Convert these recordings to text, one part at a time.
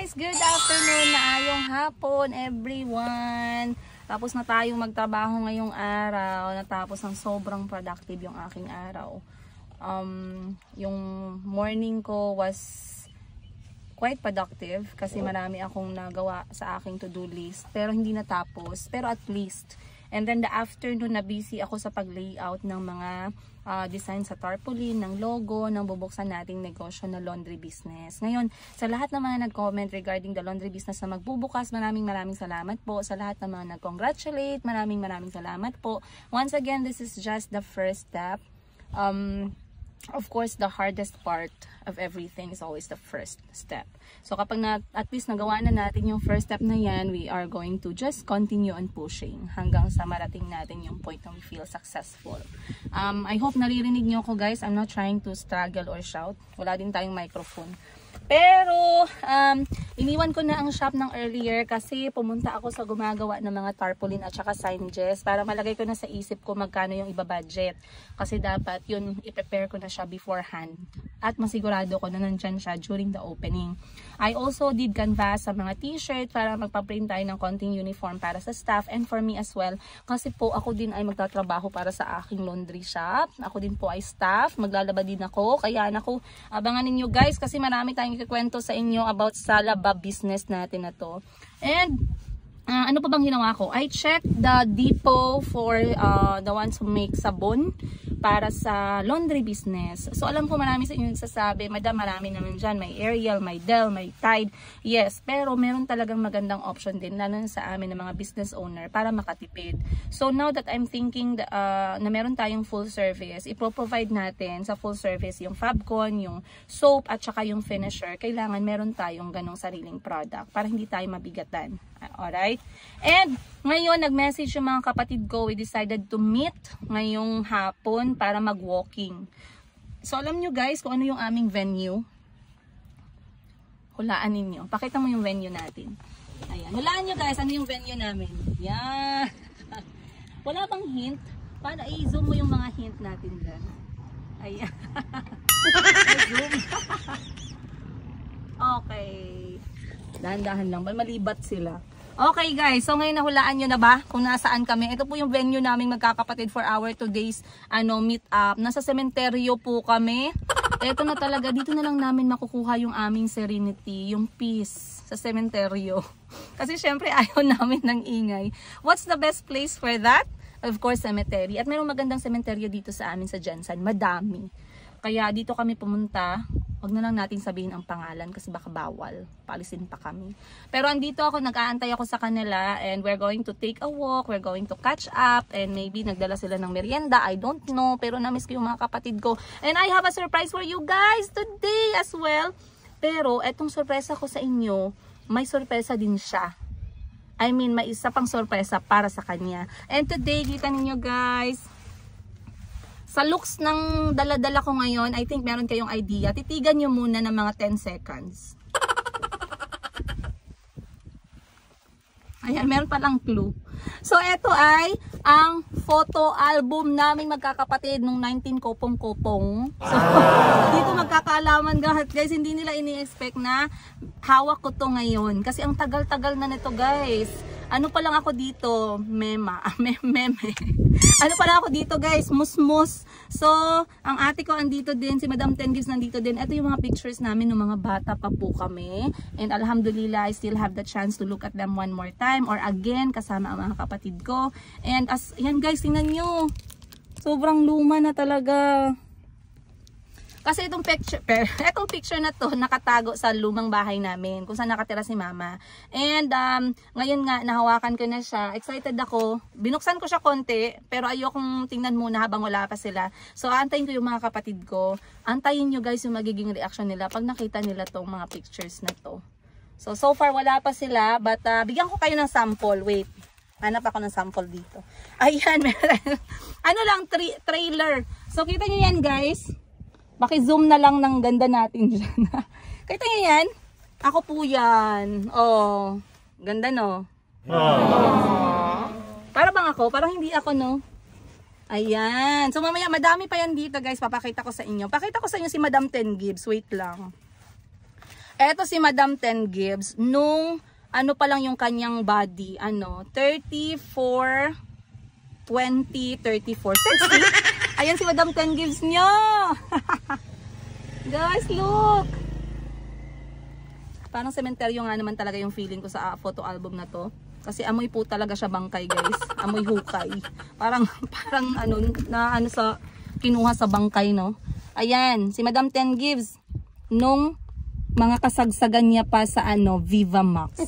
guys! Good afternoon, maayong hapon everyone! Tapos na tayong magtrabaho ngayong araw, natapos ng sobrang productive yung aking araw. Yung morning ko was quite productive kasi marami akong nagawa sa aking to-do list pero hindi natapos, pero at least. And then the afternoon na busy ako sa pag-layout ng mga design sa tarpaulin, ng logo, ng bubuksan nating negosyo na laundry business. Ngayon, sa lahat ng mga nag-comment regarding the laundry business na magbubukas, maraming salamat po. Sa lahat ng mga nag-congratulate, maraming salamat po. Once again, this is just the first step. Of course, the hardest part of everything is always the first step. So kapag at least nagawa na natin yung first step na yan, we are going to just continue on pushing hanggang sa marating natin yung point na we feel successful. I hope naririnig nyo ako guys. I'm not trying to struggle or shout. Wala din tayong microphone. Pero, iniwan ko na ang shop ng earlier kasi pumunta ako sa gumagawa ng mga tarpaulin at saka signages para malagay ko na sa isip ko magkano yung iba-budget. Kasi dapat yun, i-prepare ko na siya beforehand. At masigurado ko na nandyan siya during the opening. I also did canvas sa mga t-shirt para magpa-print tayo ng konting uniform para sa staff and for me as well. Kasi po ako din ay magtatrabaho para sa aking laundry shop. Ako din po ay staff. Maglalaba din ako. Kaya naku, abangan ninyo guys kasi marami tayong ikikwento sa inyo about sa laba business natin na to. And ano pa bang ginawa ko? I checked the depot for the ones who make sabon para sa laundry business. So alam ko marami sa inyo nagsasabi, Madam, marami naman dyan. May Ariel, may Dell, may Tide. Yes, pero meron talagang magandang option din lalo sa amin ng mga business owner para makatipid. So now that I'm thinking na meron tayong full service, ipro-provide natin sa full service yung Fabcon, yung soap at saka yung finisher. Kailangan meron tayong ganong sariling product para hindi tayo mabigatan. Alright? And ngayon nag-message yung mga kapatid ko, we decided to meet ngayong hapon para mag-walking. So alam nyo guys kung ano yung aming venue? Hulaan ninyo. Pakita mo yung venue natin. Ayan. Hulaan nyo guys ano yung venue namin. Yan. Wala bang hint? Para i-zoom mo yung mga hint natin dyan. Ayan. I-zoom. Okay. Dahan-dahan lang. Malibat sila. Okay guys, so ngayon nahulaan nyo na ba kung nasaan kami? Ito po yung venue naming magkakapatid for our today's meet up. Nasa sementeryo po kami. Ito na talaga, dito na lang namin makukuha yung aming serenity, yung peace sa sementeryo. Kasi syempre ayaw namin ng ingay. What's the best place for that? Of course, cemetery. At mayroong magandang sementeryo dito sa amin sa Jensen. Madami. Kaya dito kami pumunta. Huwag na lang natin sabihin ang pangalan kasi baka bawal. Palisin pa kami. Pero andito ako, nag-aantay ako sa kanila and we're going to take a walk, we're going to catch up and maybe nagdala sila ng merienda. I don't know. Pero namiss ko yung mga kapatid ko. And I have a surprise for you guys today as well. Pero etong sorpresa ko sa inyo, may sorpresa din siya. I mean, may isa pang sorpresa para sa kanya. And today, kita ninyo guys, sa looks ng dala-dala ko ngayon, I think meron kayong idea. Titigan nyo muna ng mga 10 seconds. Ayan, meron palang clue. So, ito ay ang photo album naming magkakapatid nung 19 kopong-kopong. So, dito magkakaalaman guys, hindi nila ini-expect na hawak ko to ngayon. Kasi ang tagal-tagal na nito guys. Ano pa lang ako dito? Meme. Ano pa lang ako dito guys? Musmus. So, ang ate ko andito din. Si Madam Ten Gives nandito din. Ito yung mga pictures namin ng mga bata pa po kami. And alhamdulillah, I still have the chance to look at them one more time. Or again, kasama ang mga kapatid ko. And as, yan guys, tingnan nyo. Sobrang luma na talaga. Kasi itong picture na to nakatago sa lumang bahay namin kung saan nakatira si mama. And ngayon nga nahawakan ko na siya. Excited ako. Binuksan ko siya konti pero ayokong tingnan muna habang wala pa sila. So aantayin ko yung mga kapatid ko. Antayin nyo guys yung magiging reaction nila pag nakita nila tong mga pictures na to. So far wala pa sila but bigyan ko kayo ng sample. Wait. Hanap ako ng sample dito. Ayan. Ano lang trailer. So kita nyo yan guys. Paki-zoom na lang ng ganda natin dyan. Kita nyo yan? Ako po yan. Oh, ganda no? Para bang ako? Parang hindi ako no? Ayan. So mamaya madami pa yan dito guys. Papakita ko sa inyo. Pakita ko sa inyo si Madam Ten Gives. Wait lang. Eto si Madam Ten Gibbs, nung ano pa lang yung kanyang body, 34, 20, 34. Sexy. Ayan si Madam Ten Gibbs nyo. Guys, look. Parang sementeryo nga naman talaga yung feeling ko sa photo album na to. Kasi amoy po talaga siya bangkay, guys. Amoy hukay. Parang sa kinuha sa bangkay, no? Ayan, si Madam Ten Gibbs nung mga kasagsagan niya pa sa Viva Max.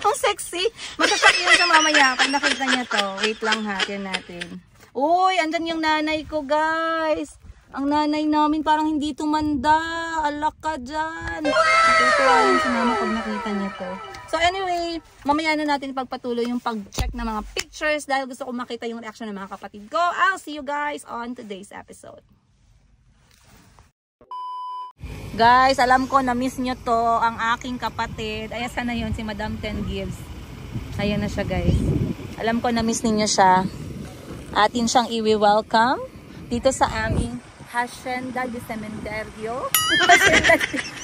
Ang sexy. Masasak yun sa mamaya pag nakita niya to. Wait lang ha, yan natin. Uy, andyan yung nanay ko, guys. Ang nanay namin parang hindi tumanda. Alak ka dyan. Natutuwa yun si mama pag nakita niya to. So anyway, mamaya na natin pagpatuloy yung pag-check ng mga pictures dahil gusto ko makita yung reaction ng mga kapatid ko. I'll see you guys on today's episode. Guys, alam ko na-miss nyo to, ang aking kapatid. Ayan, sana yun, si Madam Ten Gibbs. Ayan na siya, guys. Alam ko na-miss ninyo siya. Atin siyang i-welcome dito sa aming Hacienda de Cementerio. Hacienda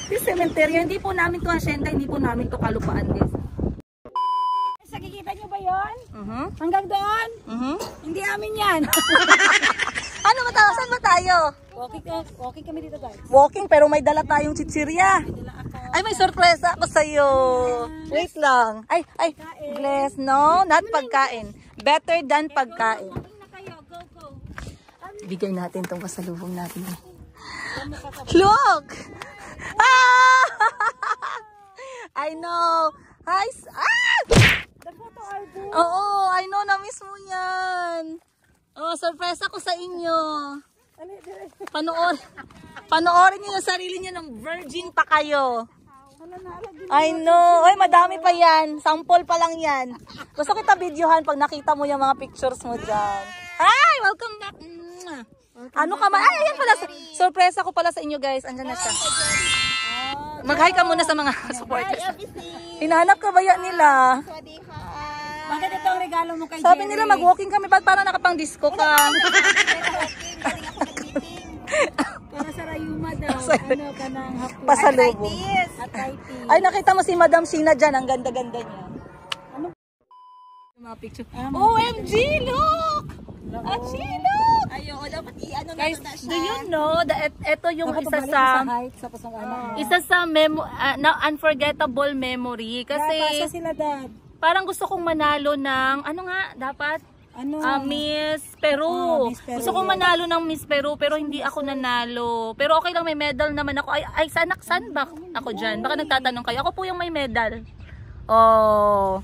de Cementerio. Hindi po namin to hacienda, hindi po namin to kalupaan, guys. Nakikita nyo ba yun? Hanggang doon? Hindi amin yan. Ano ba tayo? Saan ba tayo? Walking kami dito, guys. Walking, pero may dala tayong chichirya. Ay, may sorpresa ako sa'yo. Wait lang. Ay, bless, no? Not pagkain. Better than pagkain. Walking na kayo. Go. Bigay natin itong pasalubong natin. Look! Ah! I know. Hi. The photo album. Oo, I know. Na-miss mo yan. Oh, surprise ako sa inyo. Panoorin niyo yung sarili niyo ng virgin pa kayo. I know. Ay, madami pa yan. Sample pa lang yan. Gusto kita videohan pag nakita mo yung mga pictures mo dyan. Hi! Welcome back. Ano ka man? Ay, ayan pala. Surprise ako pala sa inyo, guys. Andyan na siya. Mag-hi ka muna sa mga supporters. Hinahanap ka ba yan nila? Bakit ito ang regalo mo kay Sabi Jerry? nila mag-walking kami. Ba't parang nakapang-disco ka? Para sa Rayuma daw. Ano ka ng hapon? Pasalubong. Arthritis. Ay, nakita mo si Madam Sheena dyan. Ang ganda-ganda niya. Ano? Mga picture. OMG, look! Achi, look! Ayo, dapat i-ano Guys, na siya. do you know that ito yung isa sa unforgettable memory. Kasi Pasa sila, Dad. parang gusto kong manalo ng, ano nga, dapat? Miss Peru. Miss Peru. Gusto kong manalo ng Miss Peru pero hindi ako nanalo. Pero okay lang, may medal naman ako. Ay saan ba ako dyan? Baka nagtatanong kayo. Ako po yung may medal. Oh.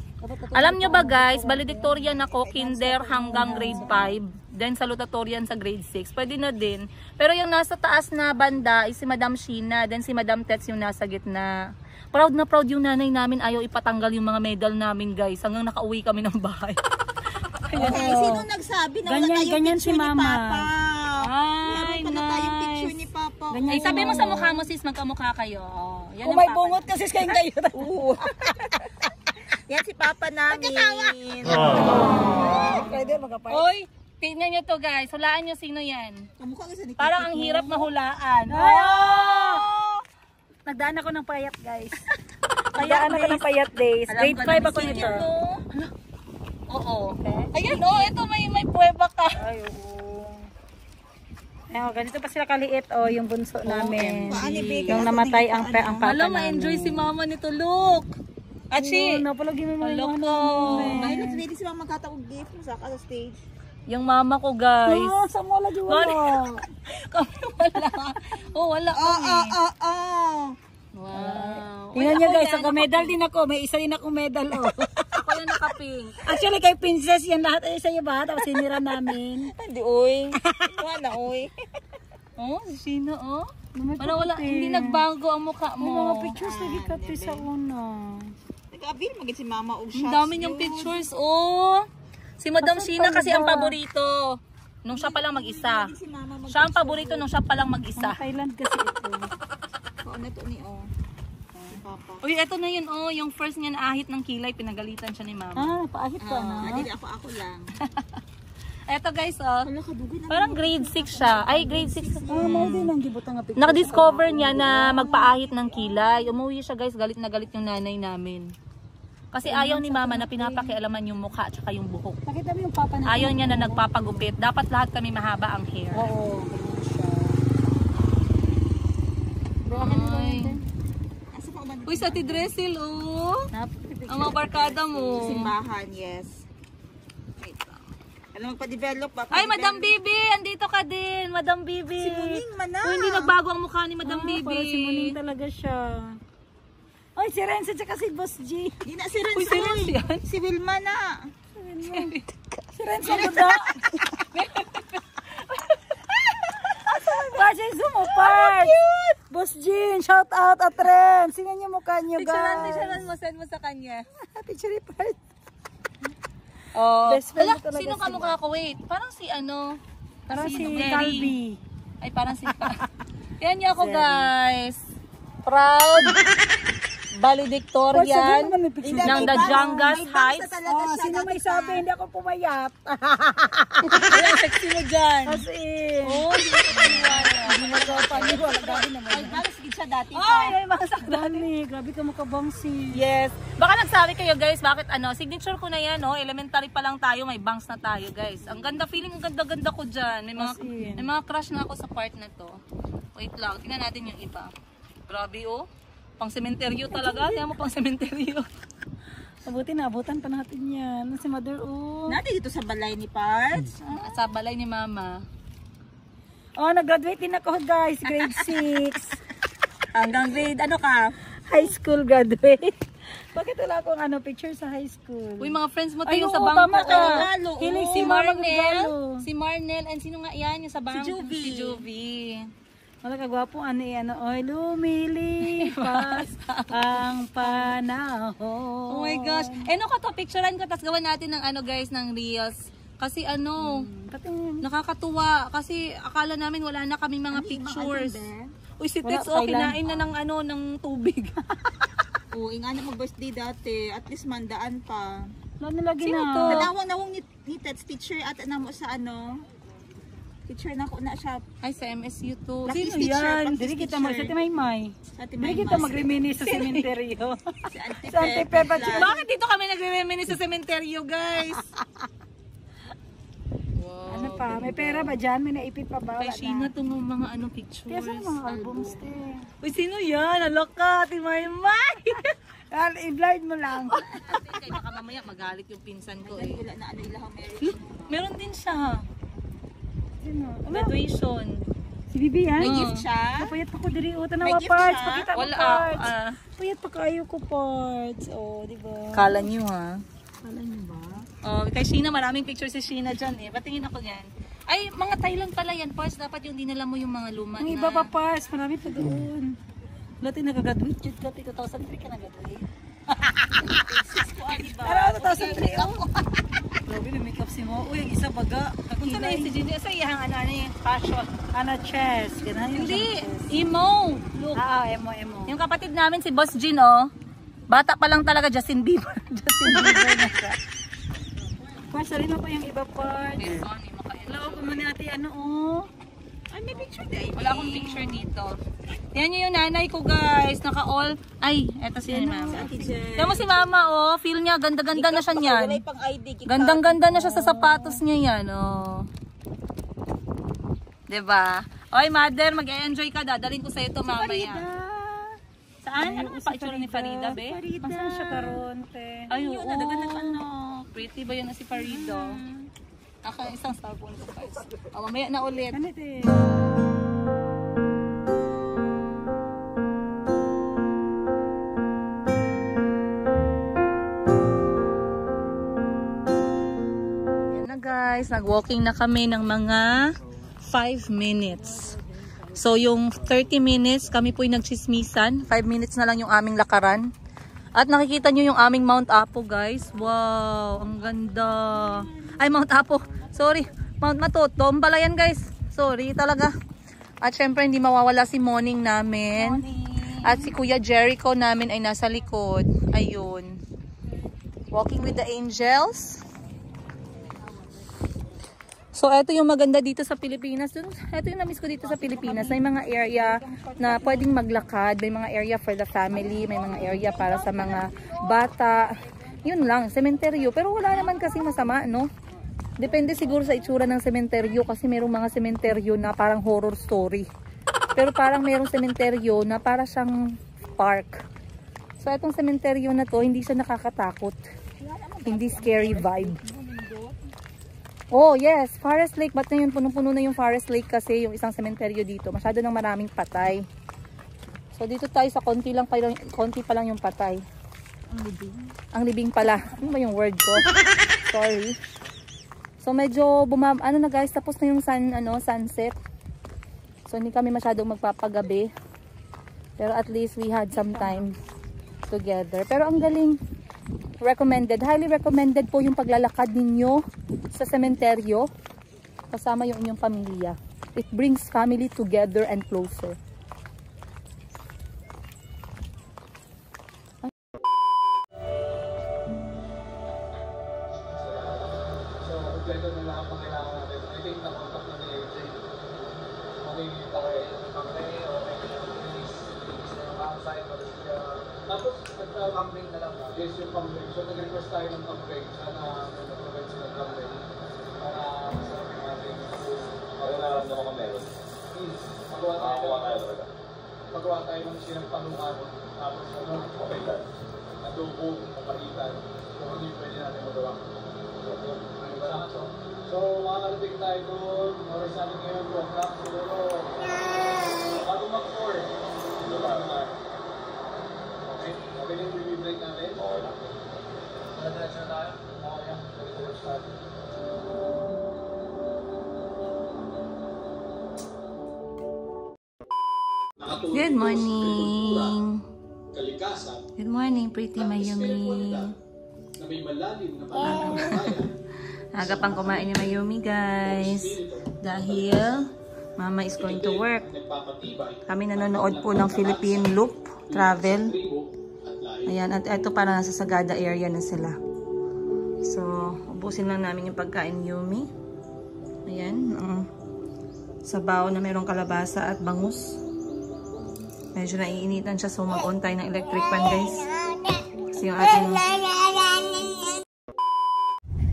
Alam nyo ba guys, valedictorian ako kinder hanggang grade 5. Then salutatorian sa grade 6. Pwede na din. Pero yung nasa taas na banda is si Madam Sheena. Then si Madam Tets yung nasa gitna. Proud na proud yung nanay namin. Ayaw ipatanggal yung mga medal namin guys. Hanggang nakauwi kami ng bahay. Okay, sino nagsabi na wala tayong picture ni Papa? Ay, Meron pa na tayong picture ni Papa. Ay, sabi mo sa mukha mo sis, magkamukha kayo. Oh, yan Kung ang may papa. bungot kasi kayo kayo. Yan si Papa namin. Pwede magkapay. Oy, tingnan nyo to guys. Hulaan nyo sino yan. Kamukha kasi ni Parang ang hirap mahulaan. Oh! Nagdaan ako ng payat, guys. Nagdaan ako ng payat days. Alam Grade ko 5 na ako si nito. Oo. Ayan oh, ito may puweba ka. Ay, oo. Ayun, ganito pa sila kaliit, oh, yung bunso namin. Yung namatay ang pata Alam, namin. ma-enjoy si mama nito. Look. Achi. Oo, napalagi mo yung Look ano. ko. Ay, ready sila magkataog gift sa stage. Yung mama ko guys. Oh, sa mo lagi wala. Kami wala. Oh, wala kami. Wow. Tingnan nyo guys, ako medal din ako. May isa din akong medal, oh. Ako yung nakapink. Actually, kay Princess yan lahat ay sa'yo ba? Tapos sinira namin. Hindi, uy. Ikaw na, uy. Oh, sino oh? Para wala, hindi nagbago ang mukha May mo. mga pictures lagi kati sa una. Nag-abil, maging si Mama og Ang shots. dami niyang pictures, oh. Si Madam Sheena kasi ang paborito. Nung siya pa lang mag-isa. Si Mama Siya ang paborito nung siya pa lang mag-isa. Thailand kasi ito. Ano to ni si Papa. Uy, eto na yun, oh. Yung first niya na ahit ng kilay, pinagalitan siya ni Mama. Paahit ka na. Hindi, ako lang. Eto guys, oh. Wala ka dugay na. Parang grade 6 siya. Ay, grade 6. Mao din ang gibutang nga picture. Nakadiscover niya na magpaahit ng kilay. Umuwi siya guys, galit na galit yung nanay namin. Kasi ayaw ni mama na pinapakialaman yung mukha at yung buhok. Nakita mo yung papa na. Ayaw niya na nagpapagupit. Dapat lahat kami mahaba ang hair. Oo, ganyan siya. Ay. Asa pa man? Uy, sa Tidresil, oh. Ang mga barkada mo. Simbahan, yes. Wait lang. Alam magpa-develop ba? Ay, Madam Bibi! Andito ka din, Madam Bibi. Si Muning man na. Uy, hindi nagbago ang mukha ni Madam Bibi. Para si Muning talaga siya. Ay, si Renzo tsaka si Boss G. Di na si Renzo. Uy, sino yan? Si Wilma na. Si Renzo Buda. Kasi sumupart. Boss Jean, shout out at Ren. Sino niyo mukha niyo, guys? Picturean mo, send mo sa kanya. Picture part. Oh. Best friend Ala, ko talaga sino ka sila. mukha ko? Wait, parang si ano? Parang si Mary. Calvi. Ay, parang si... Yan niyo ako, guys. Proud valedictorian naman may picture. ng The Jangas Heights. Oh, sino may sabi, hindi ako pumayat. Ayan, sexy mo dyan. As in. Oh, hindi ko paniwala. Hindi mo ka paniwala. Grabe naman. Ay, balas gid siya dati. Ay, ay, masak. Dami. Grabe ka makabangsi. Yes. Baka nagsabi kayo guys, bakit ano, signature ko na yan, no? Elementary pa lang tayo, may bangs na tayo, guys. Ang ganda, feeling ang ganda-ganda ko dyan. As in. May mga crush na ako sa part na to. Wait lang, tingnan natin yung iba. Grabe, oh. Pang sementeryo talaga. Tingnan mo, pang sementeryo. Mabuti na, abutan pa natin yan. Si Mother, oh. Nati dito sa balay ni Parts. Sa balay ni Mama. Oh, nag-graduate din ako, guys. Grade 6. Hanggang grade, ano ka? High school graduate. Bakit wala akong ano, picture sa high school? Uy, mga friends mo Ay, tayo oo, sa bangko. tama ka. Regalo, oo. Hilig Si si Mama Marnel. regalo. Si Marnel. And sino nga yan? Yung sa bangko? Juvie. Si Juvie. Wala kagwapo, ano oy, lumilipas ang panahon. Oh my gosh. Eh, no ka to, picturean ko, tapos gawan natin ng ano guys, ng reels. Kasi ano, Patingin. nakakatuwa. Kasi akala namin wala na kaming mga pictures. Uy, si Wala, Tex, oh, Thailand. kinain na ng ano, ng tubig. Oo, ingana mo birthday dati. At least mandaan pa. Wala nilagay Sino na. to? Nadawang ni Tets teacher at na mo sa ano. Teacher na ko na siya. Ay, sa MSU to. Practice Sino teacher, yan? practice Dili kita teacher. sa Timaymay. Sa Dili kita Timaymas. magrimini sa sementeryo. Si Auntie Sa Auntie Pep. Pep at Lang. Bakit dito kami nagre-reminis sa sementeryo, guys? Wow. Ano pa? May pera ba dyan? May naipit pa ba? Kay Wala Sheena na. to mga ano pictures. Kaya saan mga albums, te? Uy, sino yan? Alok ka, Timaymay! I-blind mo lang. Kaya baka mamaya magalit yung pinsan ko eh. Wala na ano ilang marriage. Meron din siya. Sino? Ano? Graduation. Si Bibi yan? May Oo. gift siya. Napayat ako diri. O, May tanawa gift parts. siya? Pakita mo Wala. parts. Payat pa kayo ko parts. O, di ba? Kala nyo ha. Kala niyo ba? Oh, kay Sheena, maraming pictures si Sheena dyan eh. Patingin ako yan. Ay, mga Thailand pala yan, Pars. Dapat yung dinala mo yung mga luma Ang na. iba pa parts. Marami pa doon. Lati nagagraduate. Jud ka, 2003 ka nagagraduate. Pero 2003 ako. Grabe na makeup si mo. Uy, ang isa baga. Kung saan na yun si Jenny? Sa iyang ano yung fashion. Ana chess. Ganahan yung Hindi, chess. emo. Look. Emo. Yung kapatid namin, si Boss Jean, oh. Bata pa lang talaga, Justin Bieber. Justin Bieber na siya. Parts, salin mo pa yung iba parts. Lako ko muna ate, ano oh. Ay, may picture din. Wala akong picture dito. Yan yung nanay ko, guys. Naka-all. Ay, eto si Mama. Yan mo si Mama, oh. Feel niya, ganda-ganda na siya niyan. Wala pang ID. Gandang-ganda na siya sa sapatos niya yan, oh. Diba? Oy, mother, mag-enjoy ka. Dadaling ko sa'yo ito mamaya. Saan? Ano ang pa-itsura ni Farida, be? Farida. Saan siya karon, te? Ay, oo. Yun, nadaganag ano. Pretty ba yan na si Farida? Aka isang cellphone ko, guys. Oh, mamaya na ulit. Ano, te? Yan na, guys. Nag-walking na kami ng mga 5 minutes. So, yung 30 minutes, kami po'y nagchismisan. 5 minutes na lang yung aming lakaran. At nakikita nyo yung aming Mount Apo, guys. Wow, ang ganda. Ay, Mount Apo. Sorry, Mount Matotom pala yan, guys. Sorry talaga. At syempre, hindi mawawala si Morning namin. At si Kuya Jericho namin ay nasa likod. Ayun. Walking with the angels. So, ito yung maganda dito sa Pilipinas. Ito yung na-miss ko dito sa Pilipinas. May mga area na pwedeng maglakad. May mga area for the family. May mga area para sa mga bata. Yun lang, sementeryo. Pero wala naman kasing masama, no? Depende siguro sa itsura ng sementeryo. Kasi mayroong mga sementeryo na parang horror story. Pero parang mayroong sementeryo na para siyang park. So, itong sementeryo na to, hindi siya nakakatakot. Hindi scary vibe. Oh, yes. Forest Lake. Ba't na yun? Punong-puno na yung Forest Lake kasi yung isang sementeryo dito. Masyado ng maraming patay. So, dito tayo sa konti pa lang yung patay. Ang libing. Ang libing pala. Ano ba yung word ko? Sorry. So, medyo ano na guys, tapos na yung sunset. So, hindi kami masyadong magpapagabi. Pero at least we had some time together. Pero ang galing. Recommended. Highly recommended po yung paglalakad ninyo sa sementeryo kasama yung inyong pamilya. It brings family together and closer. So, kompleto na lahat ng kailangan natin. I think nakontak na ni AJ. Okay, outside, tapos, nagka-campaign na lang na. Yes, yung campaign. So, nag-request tayo ng campaign. Sana nag-provide sila ng campaign. Para masarap yung ating food. Ano nararamdaman ko meron? Magawa tayo ng sinampanukan. Tapos, okay lang. Adobo, kapalitan. Kung ano yung pwede natin magawa. So, makakarating tayo doon. Oras natin ngayon, 2 o'clock. Siguro, bago mag-4. Ito ba naman? Okay yung review break natin? Okay lang. Diretso na tayo? Okay yan. Diretso start. Good morning! Good morning, pretty Mayumi. Na may malalim na pananampalataya. Aga pang kumain ni Mayumi, guys. Dahil Mama is going to work. Kami nanonood po ng Philippine Loop Travel. Ayan, at ito para nasa Sagada area na sila. So, ubusin lang namin yung pagkain Yumi. Ayan, sabaw na mayroong kalabasa at bangus. Medyo naiinitan siya, so mag-on tayo ng electric pan, guys. Kasi yung ating...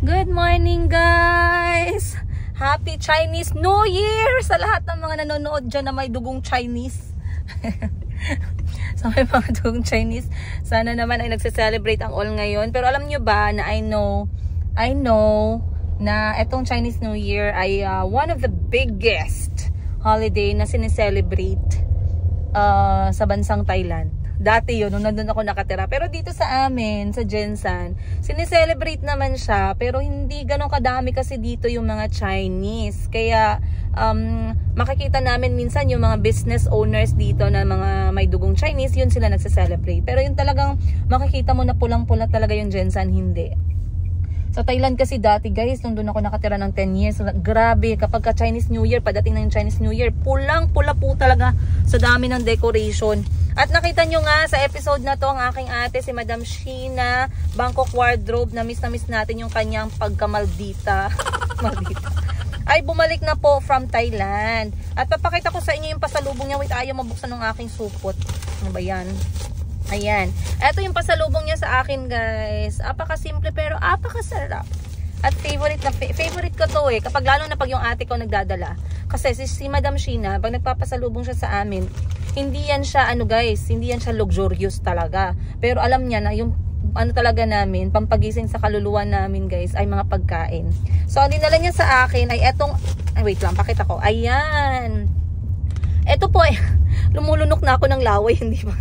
Good morning, guys! Happy Chinese New Year! Sa lahat ng mga nanonood dyan na may dugong Chinese. So, may mga dugong Chinese. Sana naman ay nagse-celebrate ang all ngayon. Pero alam nyo ba na I know na etong Chinese New Year ay one of the biggest holiday na sineselebrate sa bansang Thailand. Dati yun, nung nandun ako nakatira. Pero dito sa amin, sa Jensan, sineselebrate naman siya. Pero hindi ganun kadami kasi dito yung mga Chinese. Kaya, makikita namin minsan yung mga business owners dito na mga may dugong Chinese, yun sila nagse-celebrate. Pero yung talagang makikita mo na pulang-pula talaga yung Jensan, hindi. Sa Thailand kasi dati guys, nung doon ako nakatira ng 10 years, grabe, kapag ka Chinese New Year, padating na yung Chinese New Year, pulang-pula po talaga sa dami ng decoration. At nakita nyo nga sa episode na to, ang aking ate, si Madam Sheena, Bangkok Wardrobe, na miss natin yung kanyang pagka-Maldita. Maldita. Ay, bumalik na po from Thailand. At papakita ko sa inyo yung pasalubong niya. Wait, ayaw mabuksan ng aking supot. Ano ba yan? Ayan. Ito yung pasalubong niya sa akin, guys. Apaka-simple pero apaka-sarap. At favorite ko to eh. Kapag lalo na pag yung ate ko nagdadala. Kasi si Madam Sheena, pag nagpapasalubong siya sa amin, hindi yan siya, guys, hindi yan siya luxurious talaga. Pero alam niya na yung talaga namin, pampagising sa kaluluwa namin, guys, ay mga pagkain. So, ang dinala niya sa akin ay etong, wait lang, pakita ko. Ayan. Ito po ay, lumulunok na ako ng laway, hindi ba?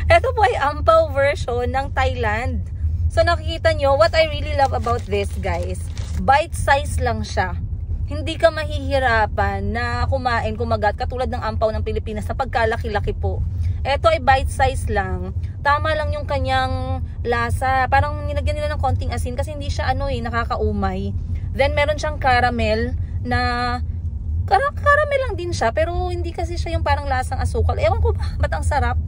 Ito po ay ampaw version ng Thailand. So, nakikita nyo, what I really love about this, guys, bite size lang siya. Hindi ka mahihirapan na kumagat katulad ng ampaw ng Pilipinas sa pagkalaki-laki po. Ito ay bite size lang. Tama lang yung kanyang lasa. Parang nilagyan nila ng konting asin kasi hindi siya nakakaumay. Then meron siyang caramel na caramel lang din siya pero hindi kasi siya yung parang lasang asukal. Ewan ko ba, ba't ang sarap?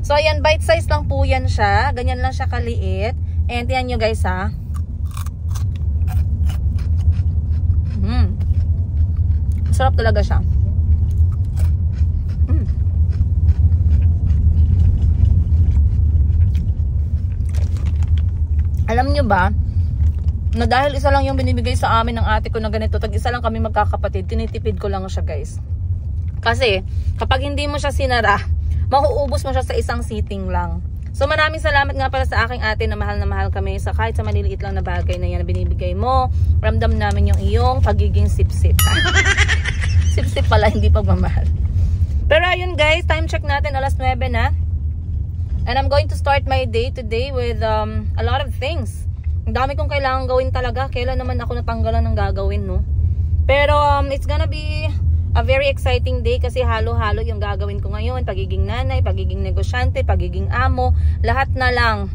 So ayan, bite size lang po yan siya. Ganyan lang siya kaliit. And tiyan nyo guys ha. Masarap talaga siya. Alam nyo ba, na dahil isa lang yung binibigay sa amin ng ate ko na ganito, tag-isa lang kami magkakapatid, tinitipid ko lang siya guys. Kasi, kapag hindi mo siya sinara, mauubos mo siya sa isang sitting lang. So maraming salamat nga pala sa aking ate na mahal kami sa kahit sa maliliit lang na bagay na yan na binibigay mo. Ramdam namin yung iyong pagiging sip-sip. Sip-sip pala, hindi pagmamahal. Pero ayun guys, time check natin, alas 9 na. And I'm going to start my day today with a lot of things. Ang dami kong kailangan gawin talaga. Kailan naman ako natanggalan ng gagawin, no? Pero it's gonna be a very exciting day kasi halo-halo yung gagawin ko ngayon. Pagiging nanay, pagiging negosyante, pagiging amo. Lahat na lang.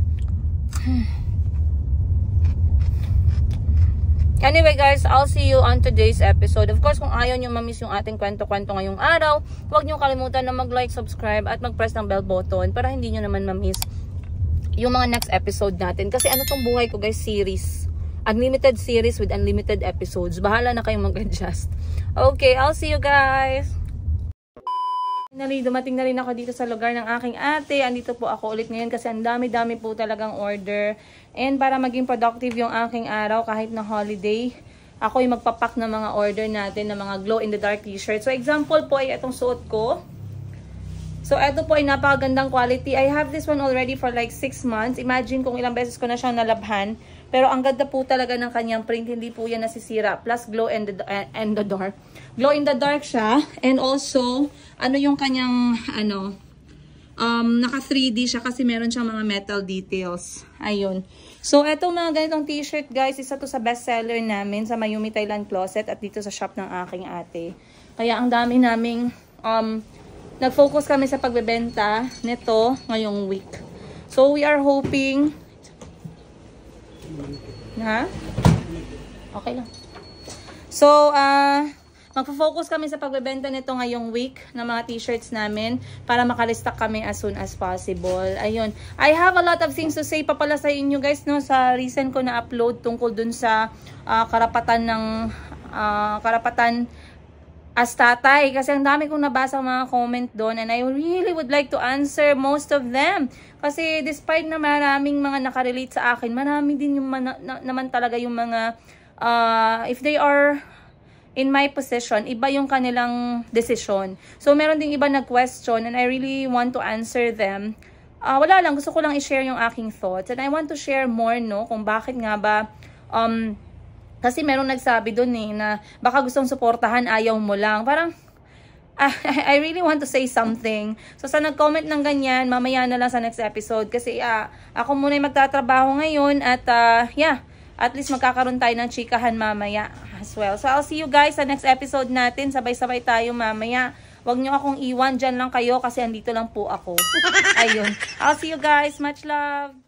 Anyway guys, I'll see you on today's episode. Of course, kung ayaw nyo mamiss yung ating kwento-kwento ngayong araw, huwag nyo kalimutan na mag-like, subscribe, at mag-press ng bell button para hindi nyo naman mamiss yung mga next episode natin. Kasi ano tong buhay ko guys, series. Unlimited series with unlimited episodes. Bahala na kayong mag-adjust. Okay, I'll see you guys! Dumating na rin ako dito sa lugar ng aking ate. Andito po ako ulit ngayon kasi ang dami-dami po talagang order. And para maging productive yung aking araw kahit na holiday, ako ay magpapak ng mga order natin ng mga glow-in-the-dark t-shirt. So example po ay itong suot ko. So ito po ay napakagandang quality. I have this one already for like 6 months. Imagine kung ilang beses ko na siyang nalabhan. Pero ang ganda po talaga ng kanyang print. Hindi po yan nasisira. Plus glow in the dark. Glow in the dark siya. And also, ano yung kanyang, naka 3D siya kasi meron siyang mga metal details. Ayun. So, etong mga ganitong t-shirt guys, isa to sa bestseller namin sa Mayumi Thailand Closet at dito sa shop ng aking ate. Kaya ang dami naming, nag-focus kami sa pagbebenta nito ngayong week. So, we are hoping, okay lang. So, magpo-focus kami sa pagbebenta nito ngayong week ng mga t-shirts namin para makalistock kami as soon as possible. Ayun. I have a lot of things to say pa pala sa inyo guys, no, sa recent ko na upload tungkol dun sa karapatan as tatay. Kasi ang dami kong nabasa mga comment doon and I really would like to answer most of them. Kasi despite na maraming mga nakarelate sa akin, marami din yung naman talaga yung mga if they are in my position, iba yung kanilang decision. So meron ding iba nag-question and I really want to answer them. Wala lang, gusto ko lang i-share yung aking thoughts and I want to share more, no, kung bakit nga ba kasi merong nagsabi doon na baka gustong suportahan, ayaw mo lang. Parang, I really want to say something. So, sa nag-comment ng ganyan, mamaya na lang sa next episode. Kasi, ako muna yung magtatrabaho ngayon at, at least magkakaroon tayo ng chikahan mamaya as well. So, I'll see you guys sa next episode natin. Sabay-sabay tayo mamaya. Huwag nyo akong iwan. Dyan lang kayo kasi andito lang po ako. Ayun. I'll see you guys. Much love.